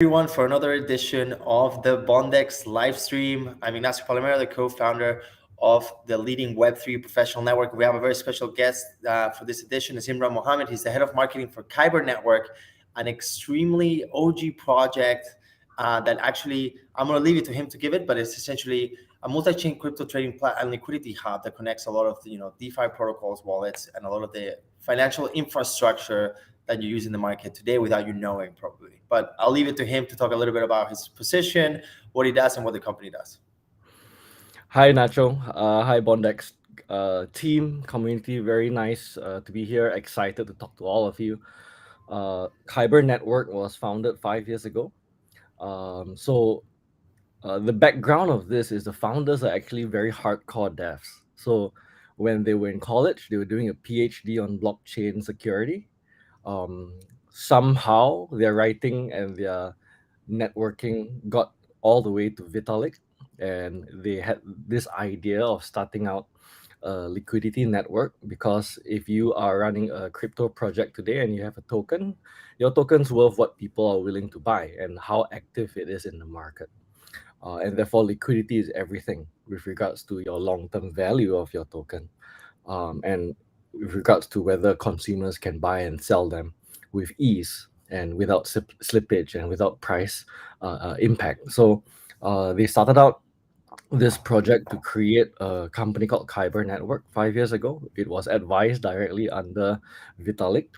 Everyone for another edition of the Bondex live stream. I'm Ignacio Palomero, the co-founder of the leading Web3 professional network. We have a very special guest for this edition. It's Imran Mohamad. He's the head of marketing for Kyber Network, an extremely OG project that actually, I'm going to leave it to him to give it, but it's essentially a multi-chain crypto trading and liquidity hub that connects a lot of the, DeFi protocols, wallets, and a lot of the financial infrastructure that you use in the market today without you knowing, probably. But I'll leave it to him to talk a little bit about his position, what he does, and what the company does. Hi, Nacho. Hi, Bondex team, community. Very nice to be here. Excited to talk to all of you. Kyber Network was founded 5 years ago. The background of this is the founders are actually very hardcore devs. So when they were in college, they were doing a PhD on blockchain security. Somehow their writing and their networking got all the way to Vitalik, and they had this idea of starting out a liquidity network, because if you are running a crypto project today and you have a token, your token's worth what people are willing to buy and how active it is in the market. And therefore, liquidity is everything with regards to your long-term value of your token, and with regards to whether consumers can buy and sell them with ease and without slippage and without price impact. So they started out this project to create a company called Kyber Network 5 years ago. It was advised directly under Vitalik,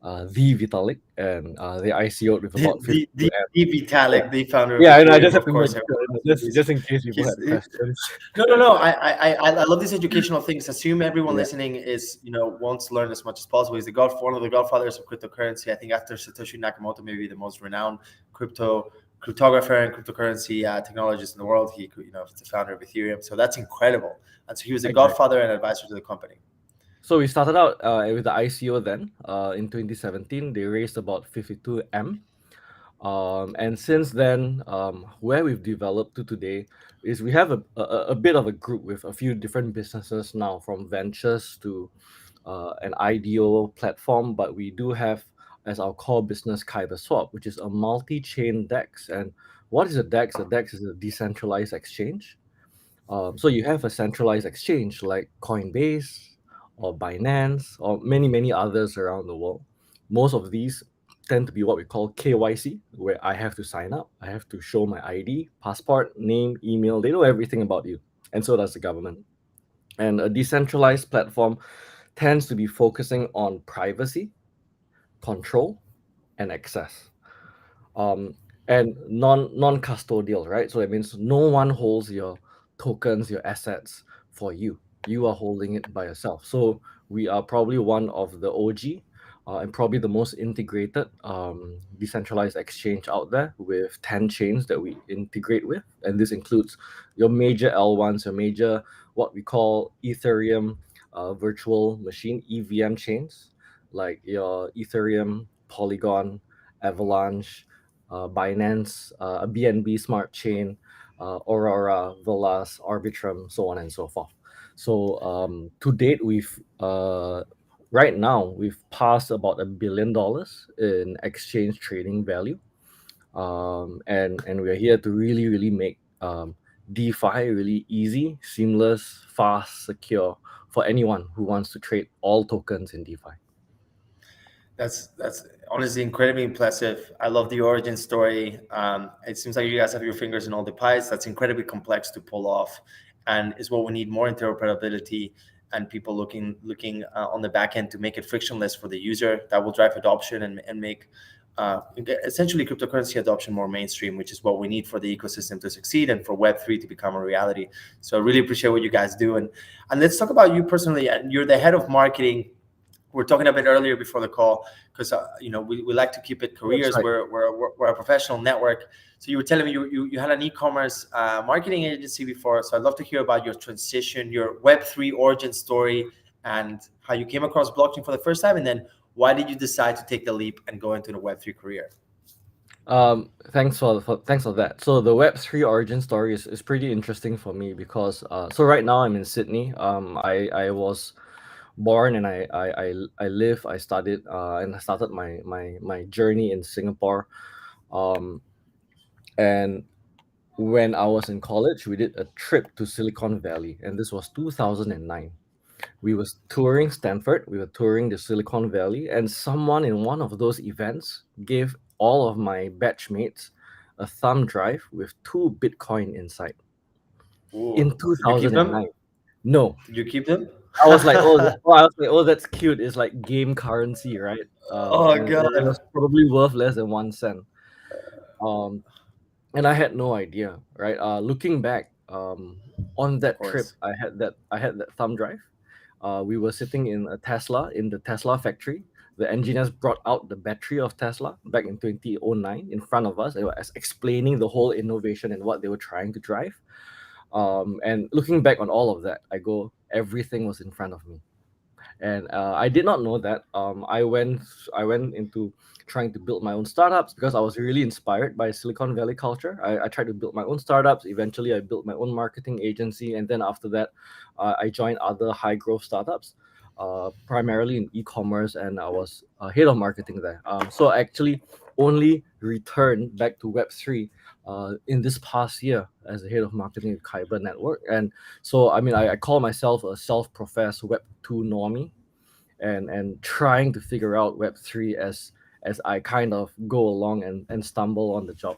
the Vitalik, and they ICO'd with The about the 52 the, M. the Yeah, Vitalik, the founder of yeah, and I Ethereum, just have of to make course. sure, He's, just in case people he's, had questions. no. I love these educational things. Assume everyone Yeah, listening is wants to learn as much as possible. He's the one of the godfathers of cryptocurrency. I think after Satoshi Nakamoto, maybe the most renowned cryptographer and cryptocurrency technologist in the world. He is the founder of Ethereum. So that's incredible. And so he was a exactly. godfather and advisor to the company. So we started out with the ICO then in 2017. They raised about 52 M. And since then, where we've developed to today is we have a bit of a group with a few different businesses now, from ventures to an IDO platform. But we do have as our core business KyberSwap, which is a multi-chain DEX. And what is a DEX? A DEX is a decentralized exchange. So you have a centralized exchange like Coinbase or Binance or many others around the world. Most of these tend to be what we call KYC, where I have to sign up, I have to show my ID, passport, name, email. They know everything about you, and so does the government. And a decentralized platform tends to be focusing on privacy, control, and access. um, and non custodial, right? So that means no one holds your tokens, your assets for you. You are holding it by yourself. So we are probably one of the OG and probably the most integrated decentralized exchange out there, with 10 chains that we integrate with. And this includes your major L1s, your major, what we call Ethereum virtual machine, EVM chains, like your Ethereum, Polygon, Avalanche, Binance, BNB Smart Chain, Aurora, Velas, Arbitrum, so on and so forth. So to date, right now we've passed about $1 billion in exchange trading value, and we're here to really make DeFi really easy, seamless, fast, secure for anyone who wants to trade all tokens in DeFi. That's honestly incredibly impressive. I love the origin story. It seems like you guys have your fingers in all the pies. That's incredibly complex to pull off, and is what we need: more interoperability and people looking on the back end to make it frictionless for the user. That will drive adoption and make essentially cryptocurrency adoption more mainstream, which is what we need for the ecosystem to succeed and for Web3 to become a reality. So I really appreciate what you guys do, and let's talk about you personally. And you're the head of marketing. We're talking a bit earlier before the call because we like to keep it That's careers. right. We're a professional network. So you were telling me you had an e-commerce marketing agency before. So I'd love to hear about your transition, your Web3 origin story, and how you came across blockchain for the first time, and then why did you decide to take the leap and go into the Web3 career? Thanks for that. So the Web3 origin story is pretty interesting for me, because so right now I'm in Sydney. I was born, and I live, I studied, and I started my journey in Singapore. And when I was in college, we did a trip to Silicon Valley, and this was 2009. We was touring Stanford, we were touring the Silicon Valley, and someone in one of those events gave all of my batchmates a thumb drive with 2 Bitcoin inside in Ooh, did you keep them? 2009. No, Did you keep them? I was like, oh, I was like, oh, that's cute. It's like game currency, right? Oh And it was God. probably worth less than 1 cent. Um, and I had no idea, right? Looking back, on Of that trip, course. I had that thumb drive. We were sitting in a Tesla in the Tesla factory. The engineers brought out the battery of Tesla back in 2009 in front of us. They were explaining the whole innovation and what they were trying to drive. And looking back on all of that, I go, everything was in front of me. And I did not know that. I went into trying to build my own startups because I was really inspired by Silicon Valley culture. I tried to build my own startups. Eventually, I built my own marketing agency, and then after that, I joined other high growth startups, primarily in e-commerce, and I was head of marketing there. So I actually only returned back to Web3 in this past year as the head of marketing at Kyber Network. And so, I mean, I call myself a self-professed Web2 normie, and trying to figure out Web3 as I kind of go along and stumble on the job.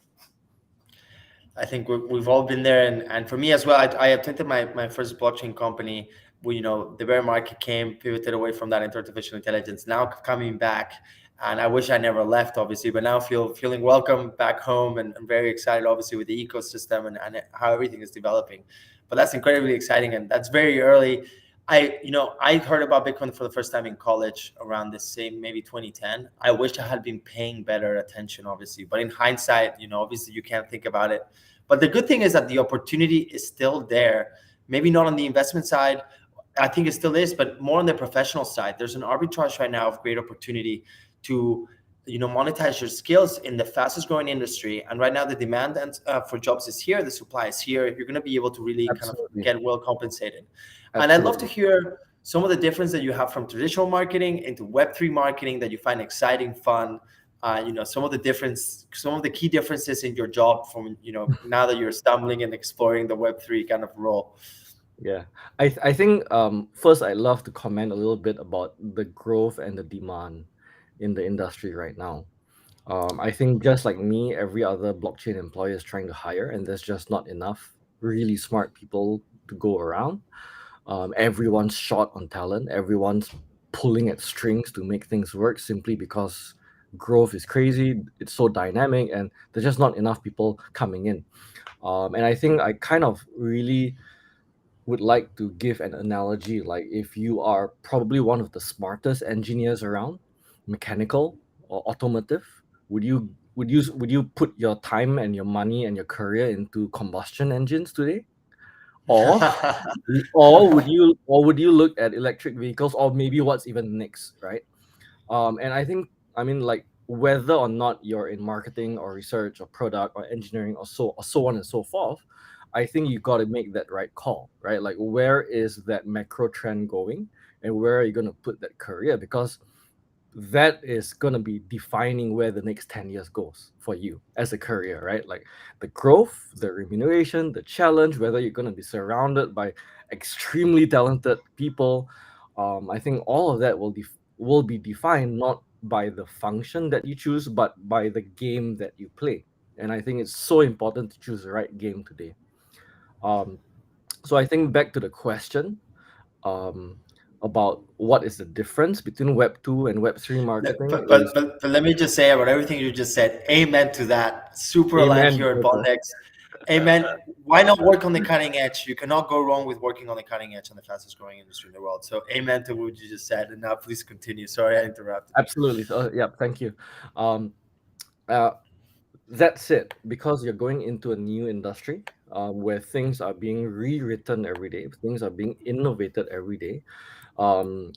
I think we've all been there, and for me as well. I attended my first blockchain company. The bear market came, pivoted away from that into artificial intelligence. Now coming back, and I wish I never left, obviously, but now feeling welcome back home, and very excited, obviously, with the ecosystem and how everything is developing. But that's incredibly exciting, and that's very early. I heard about Bitcoin for the first time in college around the same maybe 2010. I wish I had been paying better attention, obviously, but in hindsight, obviously you can't think about it. But the good thing is that the opportunity is still there. Maybe not on the investment side, I think it still is, but more on the professional side. There's an arbitrage right now of great opportunity to monetize your skills in the fastest growing industry. And right now the demand for jobs is here, the supply is here. You're going to be able to really kind of Absolutely, get well compensated. And I'd love to absolutely. hear some of the difference that you have from traditional marketing into Web3 marketing that you find exciting, fun. Some of the key differences in your job from now that you're stumbling and exploring the Web3 kind of role. Yeah, I think first I'd love to comment a little bit about the growth and the demand in the industry right now. I think just like me, every other blockchain employer is trying to hire, and there's just not enough really smart people to go around. Everyone's short on talent. Everyone's pulling at strings to make things work simply because growth is crazy. It's so dynamic, and there's just not enough people coming in. And I think I kind of really would like to give an analogy. Like, if you are probably one of the smartest engineers around, mechanical or automotive, would you put your time and your money and your career into combustion engines today? Or or would you look at electric vehicles, or maybe what's even next, right? And I think, I mean, like, whether or not you're in marketing or research or product or engineering or so on and so forth, I think you got to make that right call, right? Like, where is that macro trend going, and where are you going to put that career? Because that is going to be defining where the next 10 years goes for you as a career, right? Like, the growth, the remuneration, the challenge, whether you're going to be surrounded by extremely talented people. I think all of that will be defined not by the function that you choose, but by the game that you play. And I think it's so important to choose the right game today. um, so I think back to the question, um, about what is the difference between Web 2 and Web 3 marketing is. But let me just say about everything you just said, amen to that. Super aligned Amen, here at brother. Bondex. Amen. Why not work on the cutting edge? You cannot go wrong with working on the cutting edge on the fastest growing industry in the world. So amen to what you just said. And now please continue. Sorry I interrupted. Absolutely. So, yeah, thank you. Um, uh, that's it. Because you're going into a new industry, where things are being rewritten every day, things are being innovated every day.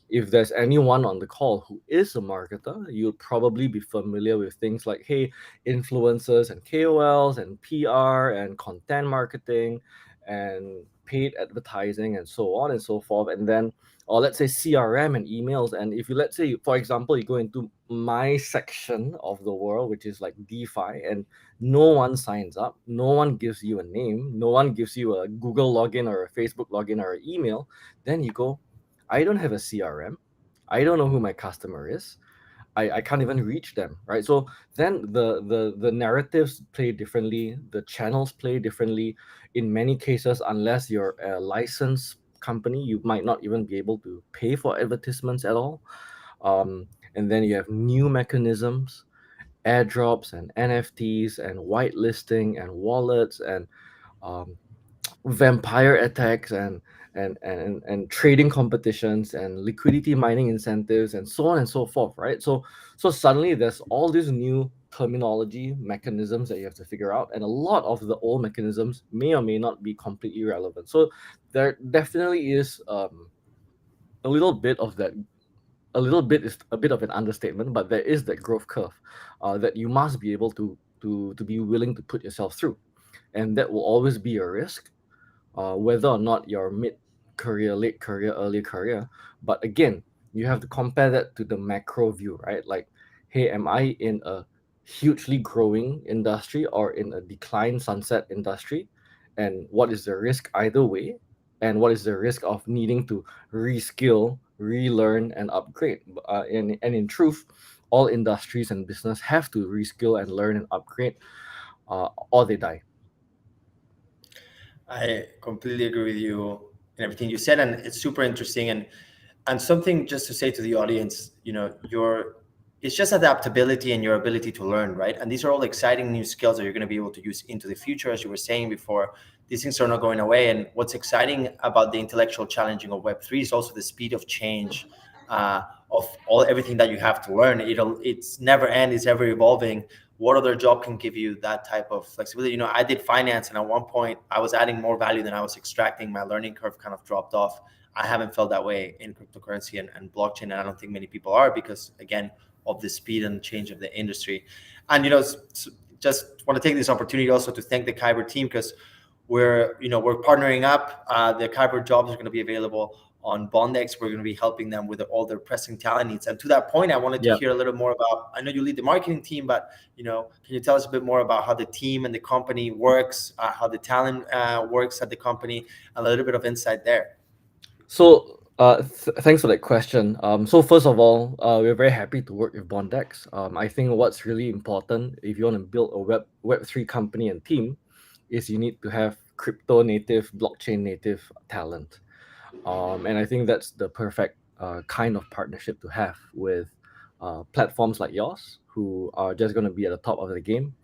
If there's anyone on the call who is a marketer, you'll probably be familiar with things like, hey, influencers and KOLs and PR and content marketing and paid advertising and so on and so forth. And then, or let's say CRM and emails. And if you, let's say, for example, you go into my section of the world, which is like DeFi, and no one signs up, no one gives you a name, no one gives you a Google login or a Facebook login or an email, then you go, I don't have a CRM. I don't know who my customer is. I can't even reach them, right? So then the narratives play differently, the channels play differently. In many cases, unless you're a licensed company, you might not even be able to pay for advertisements at all. And then you have new mechanisms, airdrops and NFTs and whitelisting and wallets and um, vampire attacks and trading competitions and liquidity mining incentives and so on and so forth, right? So suddenly there's all these new terminology mechanisms that you have to figure out, and a lot of the old mechanisms may or may not be completely relevant. So there definitely is a little bit of that. A little bit is a bit of an understatement, but there is that growth curve that you must be able to be willing to put yourself through, and that will always be a risk, whether or not you're mid career, late career, early career. But again, you have to compare that to the macro view, right? Like, hey, am I in a hugely growing industry or in a decline sunset industry? And what is the risk either way? And what is the risk of needing to reskill, relearn, and upgrade? And in truth, all industries and business have to reskill and learn and upgrade, or they die. I completely agree with you in everything you said, and it's super interesting. And something just to say to the audience, your it's just adaptability and your ability to learn, right? And these are all exciting new skills that you're going to be able to use into the future, as you were saying before. These things are not going away. And what's exciting about the intellectual challenging of Web3 is also the speed of change, uh, of all everything that you have to learn. It's never end, it's ever evolving. What other job can give you that type of flexibility? I did finance, and at one point I was adding more value than I was extracting. My learning curve kind of dropped off. I haven't felt that way in cryptocurrency and blockchain, and I don't think many people are, because again, of the speed and change of the industry. And just want to take this opportunity also to thank the Kyber team, because we're partnering up. The Kyber jobs are going to be available on Bondex. We're going to be helping them with all their pressing talent needs. And to that point, I wanted to Yeah. hear a little more about. I know you lead the marketing team, but can you tell us a bit more about how the team and the company works, how the talent works at the company, a little bit of insight there? So, thanks for that question. So first of all, we're very happy to work with Bondex. I think what's really important if you want to build a Web3 company and team is you need to have crypto native, blockchain native talent. And I think that's the perfect kind of partnership to have with platforms like yours, who are just going to be at the top of the game,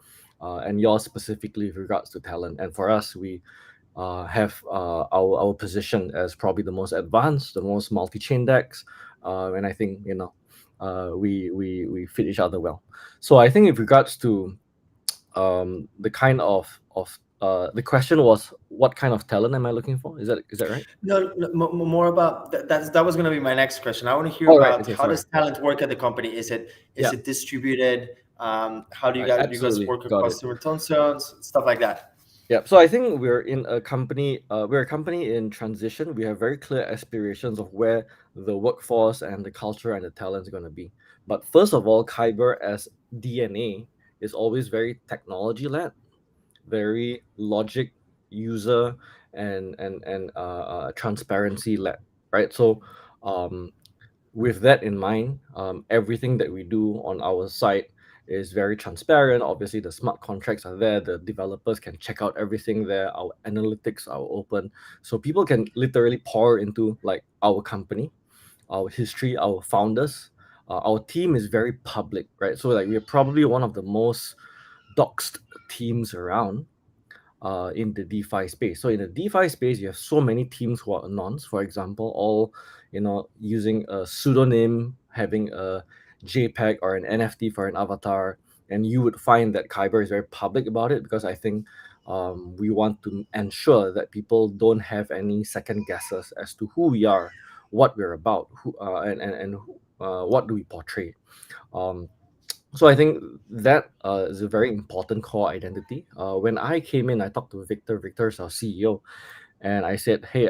and yours specifically with regards to talent. And for us, we have our position as probably the most advanced, the most multi-chain decks, and I think we fit each other well. So I think with regards to the kind of the question was, what kind of talent am I looking for? Is that right? No, no, more about that. That was going to be my next question. I want to hear All right. about Okay. how Sorry. does talent work at the company. Is Yeah. it distributed? How do you guys Absolutely work with got it. customer tone zones, stuff like that? Yeah, so I think we're in a company. We're a company in transition. We have very clear aspirations of where the workforce and the culture and the talent is going to be. But first of all, Kyber as DNA is always very technology led, very logic, user, and transparency led. Right. So, um, with that in mind, everything that we do on our site is very transparent. Obviously, the smart contracts are there. The developers can check out everything there. Our analytics are open, so people can literally pour into like our company, our history, our founders. Our team is very public, right? So like we're probably one of the most doxed teams around in the DeFi space. So in the DeFi space, you have so many teams who are anons, for example, all using a pseudonym, having a JPEG or an NFT for an avatar, and you would find that Kyber is very public about it because I think we want to ensure that people don't have any second guesses as to who we are, what we're about, who and what do we portray. Um, so I think that is a very important core identity. When I came in, I talked to Victor. Victor's our CEO, and I said, "Hey,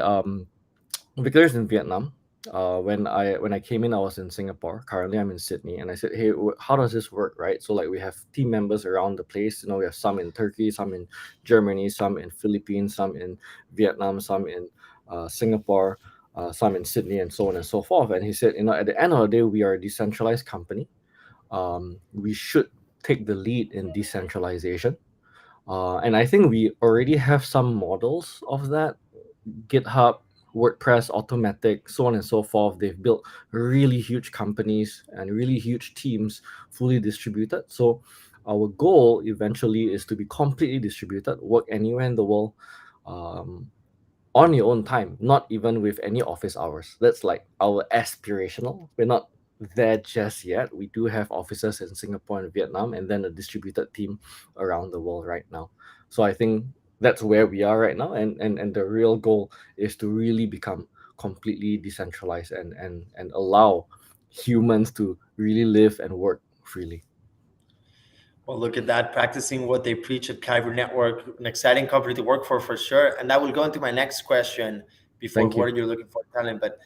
Victor's in Vietnam. When I came in, I was in Singapore. Currently, I'm in Sydney, and I said, "Hey, how does this work, right?" So like we have team members around the place. We have some in Turkey, some in Germany, some in Philippines, some in Vietnam, some in Singapore, some in Sydney, and so on and so forth. And he said, at the end of the day, we are a decentralized company. We should take the lead in decentralization. And I think we already have some models of that. GitHub, WordPress, Automatic, so on and so forth. They've built really huge companies and really huge teams, fully distributed. So our goal eventually is to be completely distributed, work anywhere in the world, um, on your own time, not even with any office hours. That's like our aspirational. We're not there just yet. We do have offices in Singapore and Vietnam, and then a distributed team around the world right now. So I think that's where we are right now, and the real goal is to really become completely decentralized and allow humans to really live and work freely. Well, look at that, practicing what they preach at Kyber Network, an exciting company to work for sure. And that will go into my next question before Thank you. what you're looking for talent. But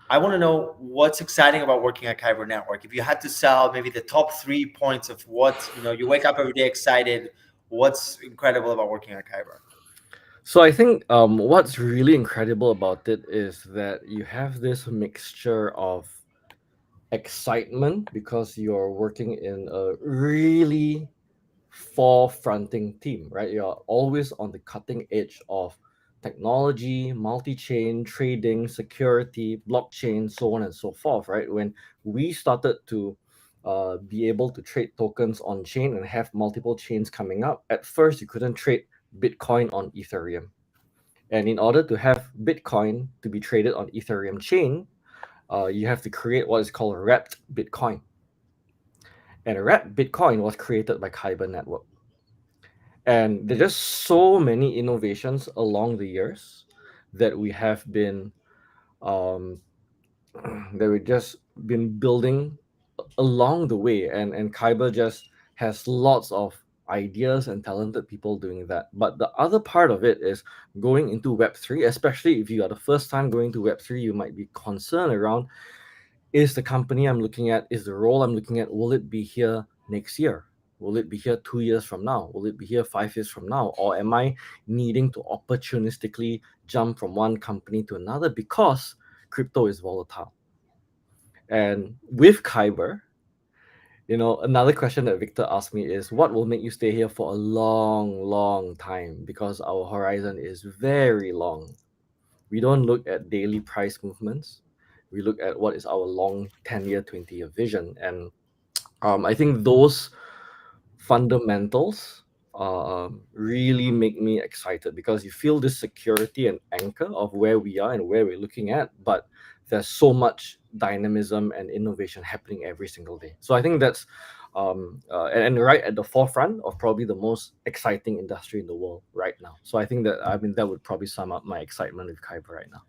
I want to know what's exciting about working at Kyber Network. If you had to sell maybe the top 3 points of what, you wake up every day excited, what's incredible about working at Kyber? So I think what's really incredible about it is that you have this mixture of excitement because you're working in a really forefronting team, right? You're always on the cutting edge of technology, multi-chain, trading, security, blockchain, so on and so forth, right? When we started to be able to trade tokens on chain and have multiple chains coming up, at first you couldn't trade Bitcoin on Ethereum. And in order to have Bitcoin to be traded on Ethereum chain, you have to create what is called wrapped Bitcoin. And wrapped Bitcoin was created by Kyber Network. And there's just so many innovations along the years that we have been um, that we just been building along the way, and Kyber just has lots of ideas and talented people doing that. But the other part of it is going into Web3, especially if you are the first time going to Web3, you might be concerned around, is the company I'm looking at, is the role I'm looking at, will it be here next year? Will it be here 2 years from now? Will it be here 5 years from now? Or am I needing to opportunistically jump from one company to another because crypto is volatile? And with Kyber, another question that Victor asked me is, what will make you stay here for a long, long time? Because our horizon is very long. We don't look at daily price movements. We look at what is our long 10-year, 20-year vision. And I think those fundamentals really make me excited because you feel this security and anchor of where we are and where we're looking at. But there's so much dynamism and innovation happening every single day. So I think that's and right at the forefront of probably the most exciting industry in the world right now. So I think that would probably sum up my excitement with Kyber right now.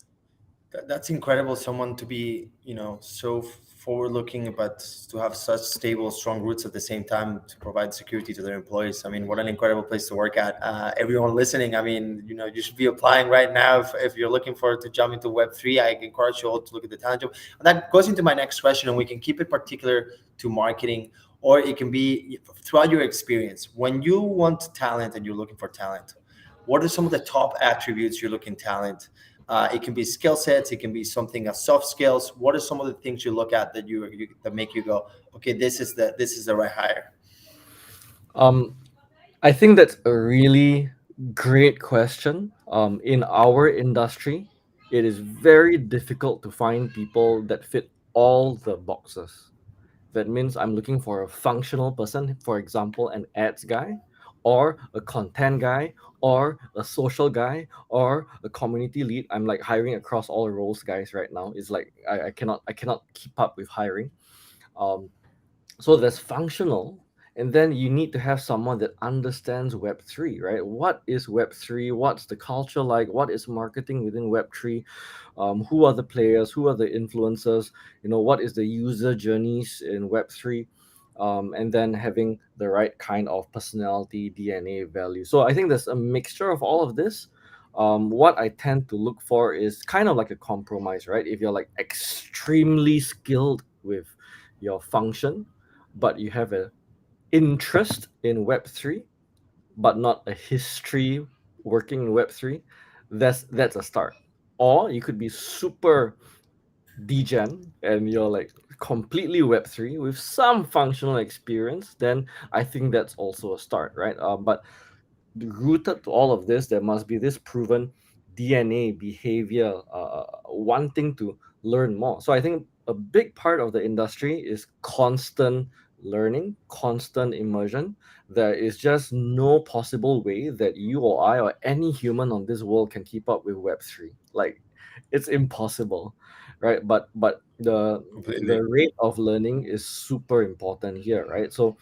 That's incredible. Someone to be, so forward looking, but to have such stable, strong roots at the same time to provide security to their employees. I mean, what an incredible place to work at. Everyone listening, I mean, you should be applying right now. If you're looking for to jump into Web3, I encourage you all to look at the talent job. And that goes into my next question, and we can keep it particular to marketing, or it can be throughout your experience. When you want talent and you're looking for talent, what are some of the top attributes you're looking talent? It can be skill sets. It can be something as soft skills. What are some of the things you look at that that make you go, okay, this is the right hire? Um, I think that's a really great question. In our industry, it is very difficult to find people that fit all the boxes. That means I'm looking for a functional person, for example, an ads guy, or a content guy, or a social guy, or a community lead. I'm like hiring across all roles, guys, right now. It's like I cannot keep up with hiring. Um, so there's functional, and then you need to have someone that understands Web3, right? What is Web3? What's the culture like? What is marketing within Web3? Who are the players? Who are the influencers? What is the user journeys in Web3? And then having the right kind of personality, DNA, value. So I think there's a mixture of all of this. what I tend to look for is kind of like a compromise, right? If you're like extremely skilled with your function, but you have a interest in Web3, but not a history working in Web3, that's a start. Or you could be super degen and you're like completely Web3 with some functional experience, then I think that's also a start, right? But rooted to all of this, there must be this proven DNA behavior, wanting to learn more. So I think a big part of the industry is constant learning, constant immersion. There is just no possible way that you or I or any human on this world can keep up with Web3. Like it's impossible, right? But the Completely. rate of learning is super important here, right? So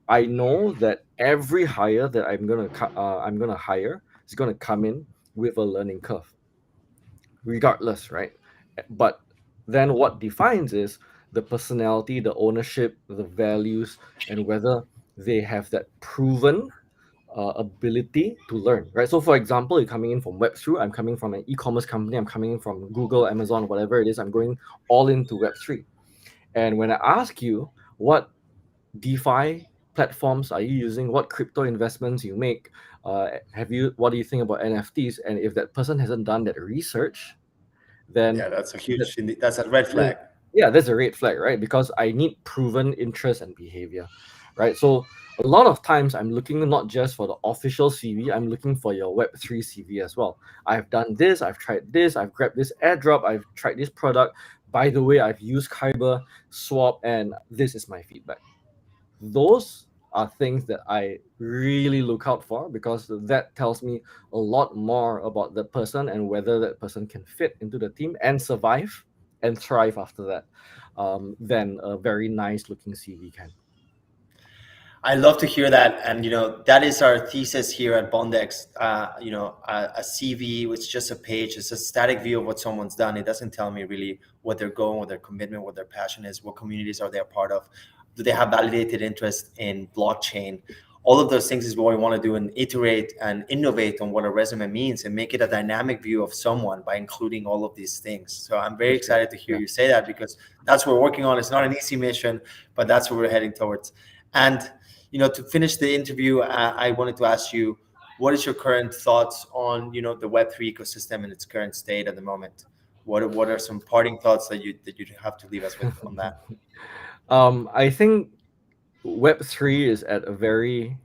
I know that every hire that I'm gonna hire is gonna come in with a learning curve, regardless, right? But then what defines is the personality, the ownership, the values, and whether they have that proven ability to learn, right? So, for example, you're coming in from Web3, I'm coming from an e-commerce company, I'm coming in from Google, Amazon, whatever it is, I'm going all into Web3. And when I ask you what DeFi platforms are you using? What crypto investments you make? Have you? What do you think about NFTs? And if that person hasn't done that research, then Yeah, that's a that, huge. That's a red then flag. yeah, that's a red flag, right? Because I need proven interest and behavior, right? So a lot of times I'm looking not just for the official CV, I'm looking for your Web3 CV as well. I've done this, I've tried this, I've grabbed this airdrop, I've tried this product. By the way, I've used Kyber Swap, and this is my feedback. Those are things that I really look out for because that tells me a lot more about the person and whether that person can fit into the team and survive and thrive after that, than a very nice looking CV can. I love to hear that, and that is our thesis here at Bondex. A CV, which is just a page, it's a static view of what someone's done. It doesn't tell me really what they're going, what their commitment, what their passion is, what communities are they a part of, do they have validated interest in blockchain. All of those things is what we want to do, and iterate and innovate on what a resume means and make it a dynamic view of someone by including all of these things. So I'm very That's great. excited to hear Yeah. you say that, because that's what we're working on. It's not an easy mission, but that's what we're heading towards. And to finish the interview, I wanted to ask you, what is your current thoughts on the Web3 ecosystem in its current state at the moment? What are some parting thoughts that you have to leave us with on that? I think Web3 is at a very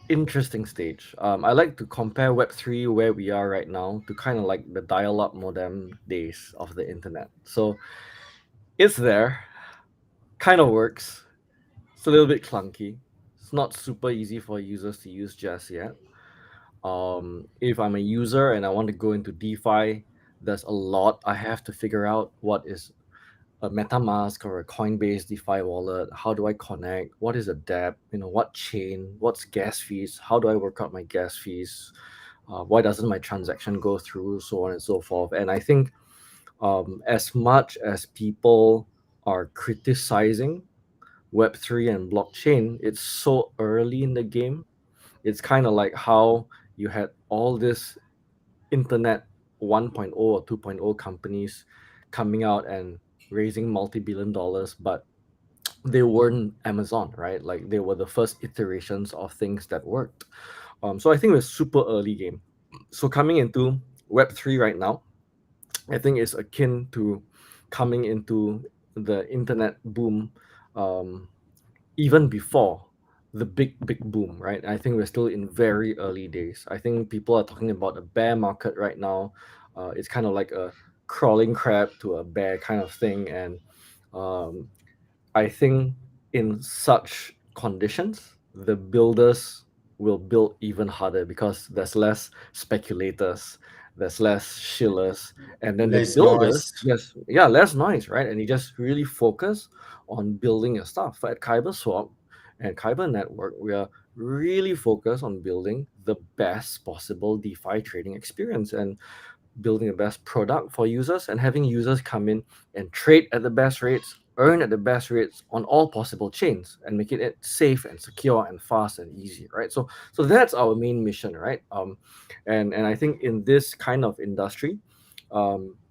interesting stage. I like to compare Web3 where we are right now to kind of like the dial-up modem days of the internet. So it's there, kind of works. It's a little bit clunky. It's not super easy for users to use just yet. If I'm a user and I want to go into DeFi, there's a lot I have to figure out. What is a MetaMask or a Coinbase DeFi wallet? How do I connect? What is a dApp? What chain? What's gas fees? How do I work out my gas fees? Why doesn't my transaction go through? So on and so forth. And I think, as much as people are criticizing Web3 and blockchain, it's so early in the game. It's kind of like how you had all this internet 1.0 or 2.0 companies coming out and raising multi-billion dollars, but they weren't Amazon, right? Like they were the first iterations of things that worked. So I think it's super early game. So coming into Web3 right now, I think it's akin to coming into the internet boom, um, even before the big boom, right? I think we're still in very early days. I think people are talking about a bear market right now. It's kind of like a crawling crab to a bear kind of thing, and um, I think in such conditions, the builders will build even harder because there's less speculators, there's less shillers, and then the Less builders, noise. yes, yeah, less noise, right? And you just really focus on building your stuff. At KyberSwap and Kyber Network, we are really focused on building the best possible DeFi trading experience and building the best product for users and having users come in and trade at the best rates, earn at the best rates on all possible chains and making it safe and secure and fast and easy, right? So that's our main mission, right? And I think in this kind of industry,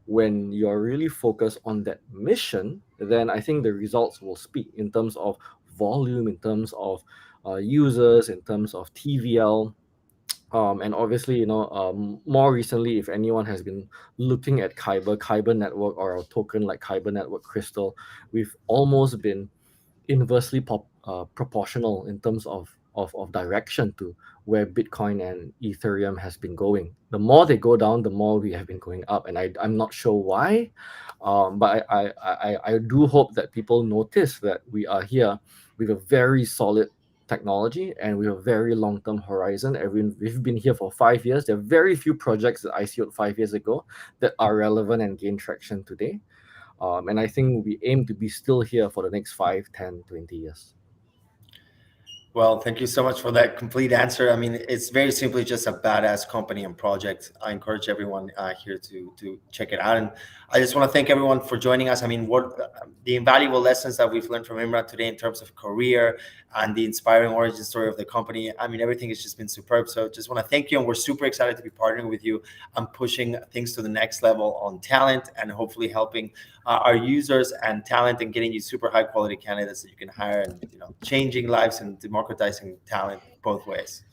when you're really focused on that mission, then I think the results will speak in terms of volume, in terms of users, in terms of TVL, and obviously, more recently, if anyone has been looking at Kyber Network, or a token like Kyber Network Crystal, we've almost been inversely proportional in terms of direction to where Bitcoin and Ethereum has been going. The more they go down, the more we have been going up, and I'm not sure why, but I do hope that people notice that we are here with a very solid technology and with a very long-term horizon. And we've been here for 5 years. There are very few projects that ICO'd 5 years ago that are relevant and gain traction today. And I think we aim to be still here for the next 5, 10, 20 years. Well, thank you so much for that complete answer. I mean, it's very simply just a badass company and project. I encourage everyone here to check it out. And I just want to thank everyone for joining us. I mean, what the invaluable lessons that we've learned from Imran today in terms of career and the inspiring origin story of the company. I mean, everything has just been superb. So just want to thank you. And we're super excited to be partnering with you and pushing things to the next level on talent and hopefully helping our users and talent and getting you super high quality candidates that you can hire and, changing lives and democratizing talent both ways.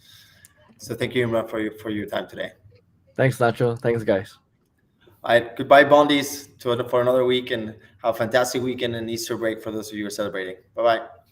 So thank you, Imran, for your time today. Thanks, Nacho. Thanks, guys. All right, goodbye, Bondies, for another week, and have a fantastic weekend and Easter break for those of you who are celebrating. Bye bye.